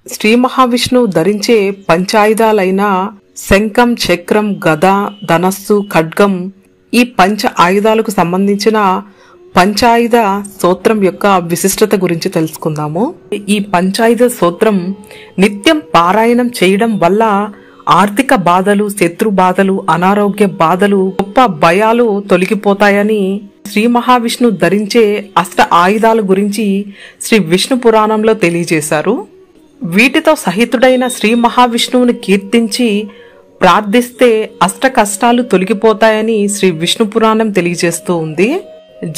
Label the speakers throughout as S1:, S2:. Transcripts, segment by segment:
S1: శ్రీ మహావిష్ణువు ధరించే పంచాయుధాలైన శంఖం, చక్రం, గద, ధనస్సు, ఖడ్గం ఈ పంచ ఆయుధాలకు సంబంధించిన పంచాయుధ స్తోత్రం యొక్క విశిష్టత గురించి తెలుసుకుందాము. ఈ పంచాయుధ స్తోత్రం నిత్యం పారాయణం చేయడం వల్ల ఆర్థిక బాధలు, శత్రు బాధలు, అనారోగ్య బాధలు, గొప్ప భయాలు తొలగిపోతాయని శ్రీ మహావిష్ణువు ధరించే అష్ట ఆయుధాల గురించి శ్రీ విష్ణు పురాణంలో తెలియజేశారు. వీటితో సహితుడైన శ్రీ మహావిష్ణువుని కీర్తించి ప్రార్థిస్తే అష్ట కష్టాలు తొలగిపోతాయని శ్రీ విష్ణు పురాణం తెలియజేస్తూ ఉంది.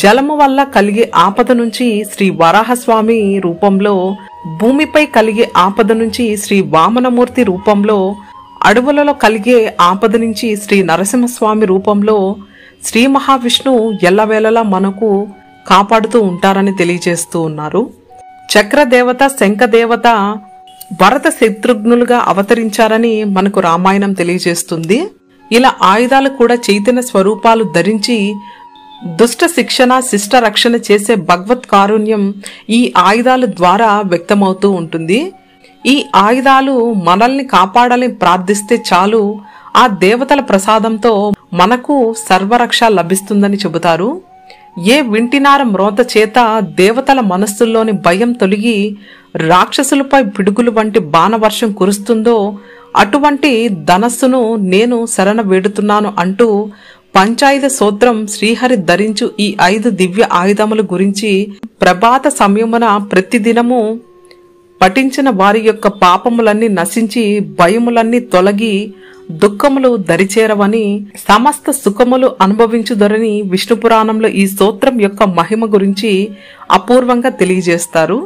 S1: జలము వల్ల కలిగే ఆపద నుంచి శ్రీ వరాహస్వామి రూపంలో, భూమిపై కలిగే ఆపద నుంచి శ్రీ వామనమూర్తి రూపంలో, అడవులలో కలిగే ఆపద నుంచి శ్రీ నరసింహస్వామి రూపంలో శ్రీ మహావిష్ణువు ఎల్లవేళలా మనకు కాపాడుతూ ఉంటారని తెలియజేస్తూ ఉన్నారు. చక్రదేవత, శంఖదేవత భరత శత్రుఘ్నులుగా అవతరించారని మనకు రామాయణం తెలియజేస్తుంది. ఇలా ఆయుధాలు కూడా చైతన్య స్వరూపాలు ధరించి దుష్ట శిక్షణ, శిష్ట రక్షణ చేసే భగవత్ కారుణ్యం ఈ ఆయుధాల ద్వారా వ్యక్తమవుతూ ఉంటుంది. ఈ ఆయుధాలు మనల్ని కాపాడాలని ప్రార్థిస్తే చాలు, ఆ దేవతల ప్రసాదంతో మనకు సర్వరక్ష లభిస్తుందని చెబుతారు. ఏ వింటినార మ్రోత చేత దేవతల మనస్సుల్లోని భయం తొలగి రాక్షసులపై పిడుగులు వంటి బాణవర్షం కురుస్తుందో అటువంటి ధనస్సును నేను శరణ వేడుతున్నాను అంటూ పంచాయుధ స్తోత్రం శ్రీహరి ధరించు ఈ 5 దివ్య ఆయుధముల గురించి ప్రభాత సమయమున ప్రతిదినము పఠించిన వారి యొక్క పాపములన్నీ నశించి భయములన్నీ తొలగి దుఃఖములు దరిచేరవని, సమస్త సుఖములు అనుభవించుదరని విష్ణు పురాణంలో ఈ స్తోత్రం యొక్క మహిమ గురించి అపూర్వంగా తెలియజేస్తారు.